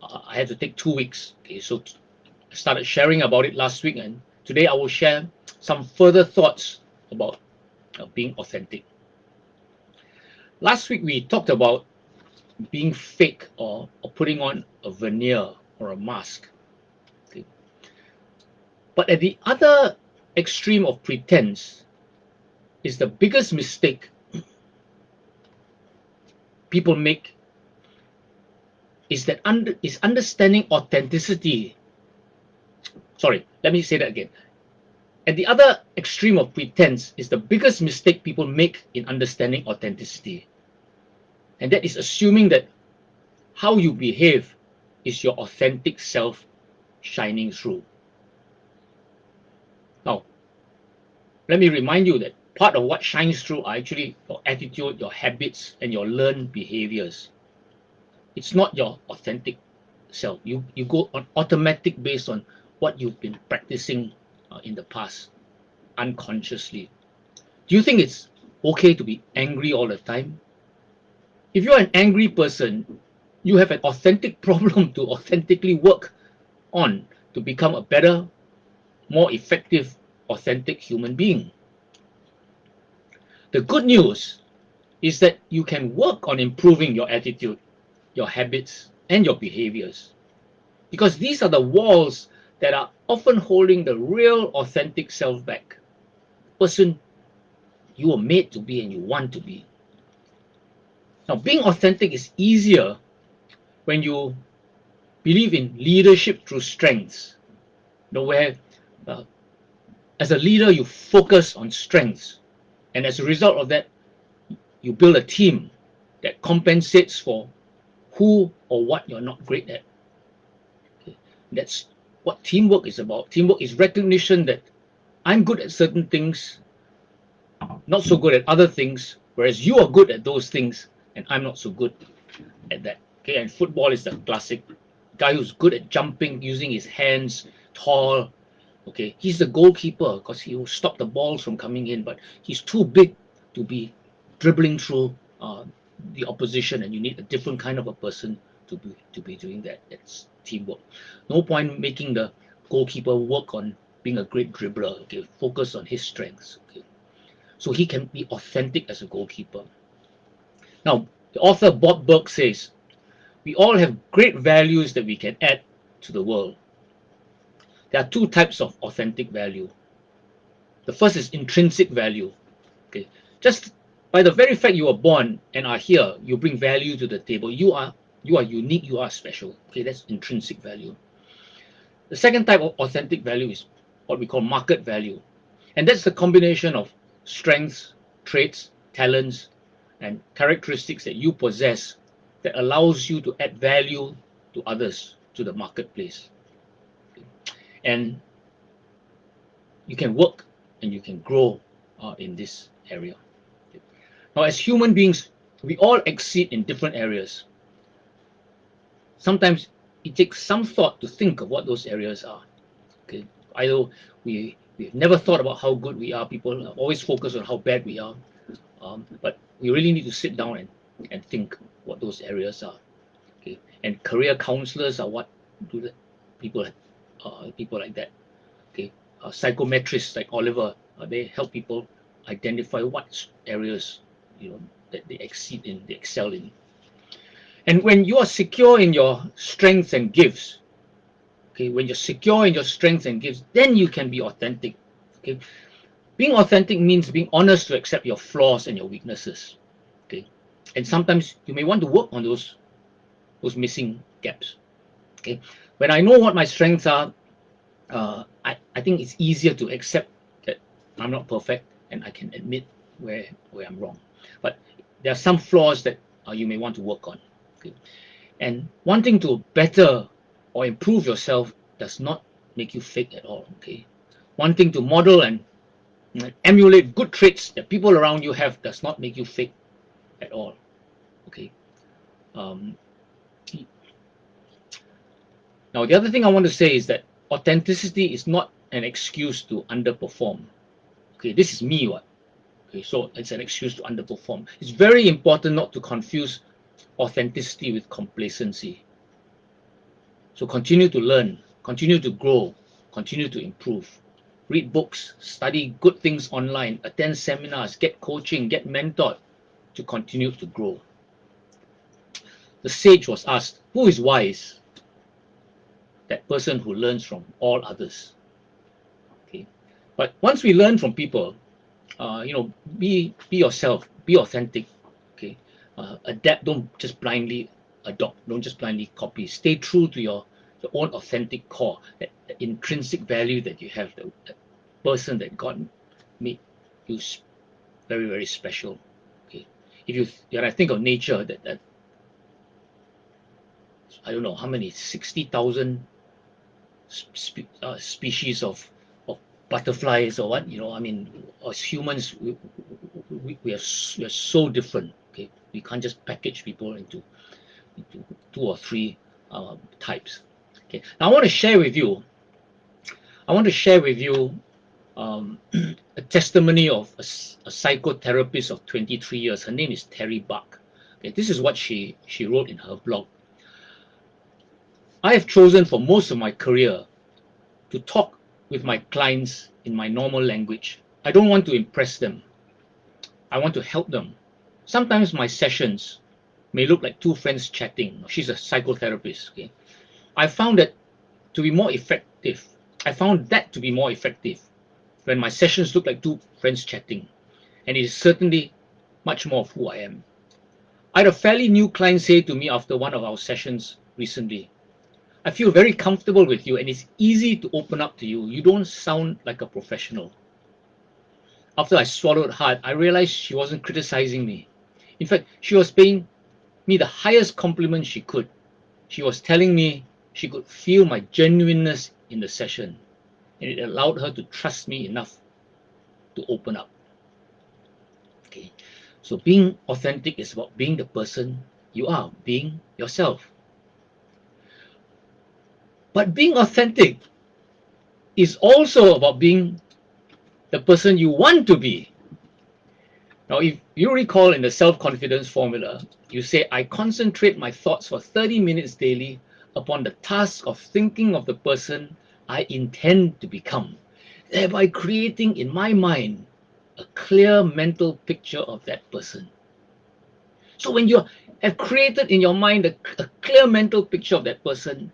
I had to take 2 weeks. Okay, so I started sharing about it last week, and today I will share some further thoughts about being authentic. Last week we talked about being fake, or putting on a veneer or a mask. Okay. But at the other extreme of pretense is the biggest mistake people make is understanding authenticity. Sorry, let me say that again. At the other extreme of pretense is the biggest mistake people make in understanding authenticity. And that is assuming that how you behave is your authentic self shining through. Now, let me remind you that part of what shines through are actually your attitude, your habits, and your learned behaviors. It's not your authentic self. You go on automatic based on what you've been practicing in the past, unconsciously. Do you think it's okay to be angry all the time? If you're an angry person, you have an authentic problem to authentically work on to become a better, more effective, authentic human being. The good news is that you can work on improving your attitude, your habits, and your behaviors, because these are the walls that are often holding the real authentic self back. Person you were made to be and you want to be. Now, being authentic is easier when you believe in leadership through strengths. Where as a leader you focus on strengths, and as a result of that, you build a team that compensates for who or what you're not great at. Okay. That's what teamwork is about. Teamwork is recognition that I'm good at certain things, not so good at other things, whereas you are good at those things and I'm not so good at that. Okay, and football is the classic guy who's good at jumping, using his hands, tall. Okay, he's the goalkeeper because he will stop the balls from coming in, but he's too big to be dribbling through the opposition, and you need a different kind of a person to be doing that. That's teamwork. No point making the goalkeeper work on being a great dribbler. Okay, focus on his strengths. Okay, so he can be authentic as a goalkeeper. Now, the author Burg says, we all have great values that we can add to the world. There are two types of authentic value. The first is intrinsic value. Okay, just by the very fact you are born and are here, you bring value to the table. You are unique. You are special. Okay, that's intrinsic value. The second type of authentic value is what we call market value, and that's the combination of strengths, traits, talents, and characteristics that you possess that allows you to add value to others, to the marketplace. And you can work and you can grow in this area. Now, as human beings, we all exceed in different areas. Sometimes it takes some thought to think of what those areas are. Okay, either we've never thought about how good we are. People always focus on how bad we are, but we really need to sit down and think what those areas are. Okay, and career counselors are what do that. People like that. Okay, psychometrists like Oliver, they help people identify what areas that they exceed in, they excel in. And when you are secure in your strengths and gifts, okay, when you're secure in your strengths and gifts, then you can be authentic. Okay, being authentic means being honest to accept your flaws and your weaknesses. Okay, and sometimes you may want to work on those missing gaps. Okay, when I know what my strengths are, I think it's easier to accept that I'm not perfect and I can admit where I'm wrong. But there are some flaws that you may want to work on. Okay? And wanting to better or improve yourself does not make you fake at all. Okay, wanting to model and emulate good traits that people around you have does not make you fake at all. Okay. Now, the other thing I want to say is that authenticity is not an excuse to underperform. Okay, this is me, what? Okay, so it's an excuse to underperform. It's very important not to confuse authenticity with complacency. So continue to learn, continue to grow, continue to improve. Read books, study good things online, attend seminars, get coaching, get mentored to continue to grow. The sage was asked, who is wise? That person who learns from all others. Okay. But once we learn from people, be yourself, be authentic. Okay. Adapt, don't just blindly adopt, don't just blindly copy. Stay true to your own authentic core, that intrinsic value that you have, the person that God made you very, very special. Okay. When I think of nature, that I don't know how many 60,000 species of butterflies or what, I mean, as humans, we are so different. Okay, we can't just package people into two or three types. Okay, now I want to share with you a testimony of a psychotherapist of 23 years. Her name is Terry Burg. Okay, this is what she wrote in her blog. I have chosen for most of my career to talk with my clients in my normal language. I don't want to impress them. I want to help them. Sometimes my sessions may look like two friends chatting. She's a psychotherapist. Okay, I found that to be more effective. When my sessions look like two friends chatting, and it is certainly much more of who I am. I had a fairly new client say to me after one of our sessions recently, I feel very comfortable with you and it's easy to open up to you. You don't sound like a professional. After I swallowed hard, I realized she wasn't criticizing me. In fact, she was paying me the highest compliment she could. She was telling me she could feel my genuineness in the session, and it allowed her to trust me enough to open up. Okay, so being authentic is about being the person you are, being yourself. But being authentic is also about being the person you want to be. Now, if you recall in the self-confidence formula, you say, I concentrate my thoughts for 30 minutes daily upon the task of thinking of the person I intend to become, thereby creating in my mind a clear mental picture of that person. So when you have created in your mind a clear mental picture of that person,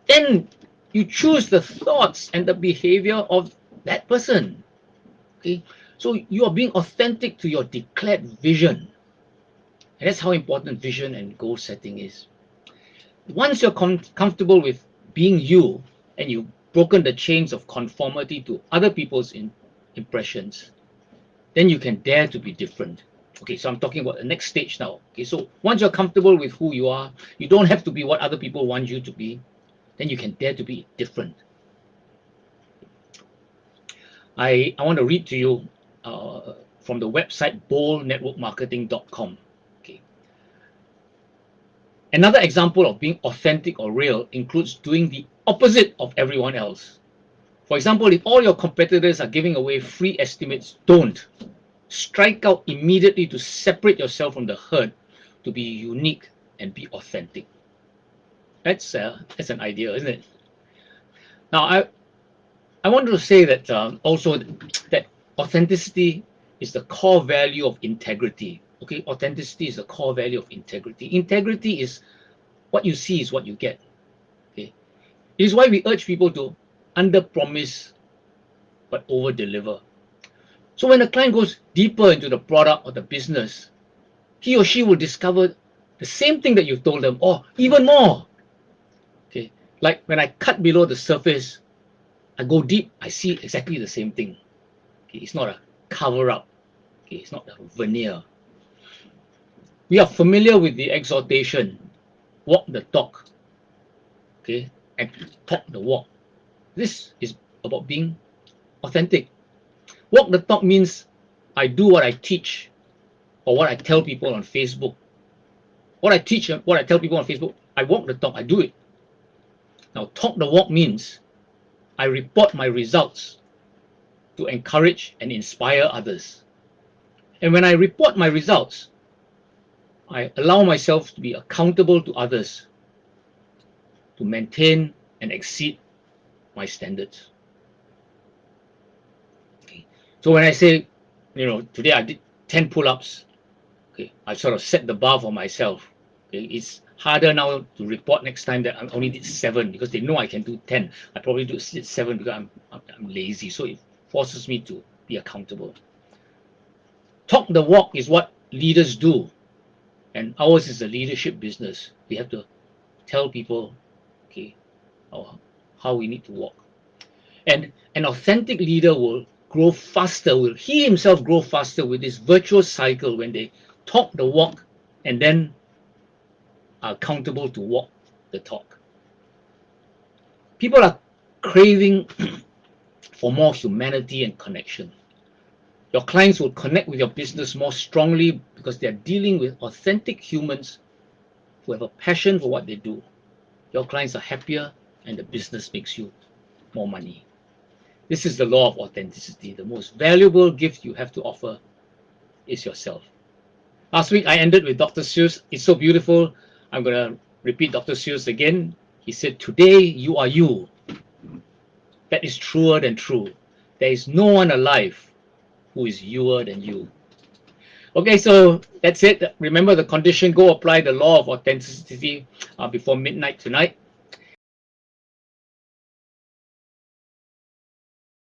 then you choose the thoughts and the behavior of that person. Okay, so you are being authentic to your declared vision. And that's how important vision and goal setting is. Once you're comfortable with being you and you've broken the chains of conformity to other people's impressions, then you can dare to be different. Okay, so I'm talking about the next stage now. Okay, so once you're comfortable with who you are, you don't have to be what other people want you to be, then you can dare to be different. I want to read to you from the website boldnetworkmarketing.com. Okay. Another example of being authentic or real includes doing the opposite of everyone else. For example, if all your competitors are giving away free estimates, don't. Strike out immediately to separate yourself from the herd, to be unique and be authentic. That's an idea, isn't it? Now, I want to say that also that authenticity is the core value of integrity. Okay, authenticity is the core value of integrity. Integrity is what you see is what you get. Okay, it is why we urge people to under-promise but over-deliver. So when a client goes deeper into the product or the business, he or she will discover the same thing that you've told them, or even more. Okay, like when I cut below the surface, I go deep, I see exactly the same thing. Okay, it's not a cover-up. Okay, it's not a veneer. We are familiar with the exhortation, walk the talk, okay, and talk the walk. This is about being authentic. Walk the talk means I do what I teach or what I tell people on Facebook. What I teach and what I tell people on Facebook, I walk the talk, I do it. Now, talk the walk means I report my results to encourage and inspire others. And when I report my results, I allow myself to be accountable to others to maintain and exceed my standards. Okay. So when I say, today I did 10 pull-ups, okay, I sort of set the bar for myself. Okay. It's harder now to report next time that I only did 7 because they know I can do 10. I probably did 7 because I'm lazy. So it forces me to be accountable. Talk the walk is what leaders do, and ours is a leadership business. We have to tell people, okay, how we need to walk. And an authentic leader will grow faster, will he himself grow faster with this virtuous cycle when they talk the walk and then are accountable to walk the talk. People are craving for more humanity and connection. Your clients will connect with your business more strongly because they're dealing with authentic humans who have a passion for what they do. Your clients are happier and the business makes you more money. This is the law of authenticity. The most valuable gift you have to offer is yourself. Last week I ended with Dr. Seuss. It's so beautiful. I'm going to repeat Dr. Seuss again. He said, "Today you are you." That is truer than true. There is no one alive who is youer than you. Okay, so that's it. Remember the condition. Go apply the law of authenticity before midnight tonight.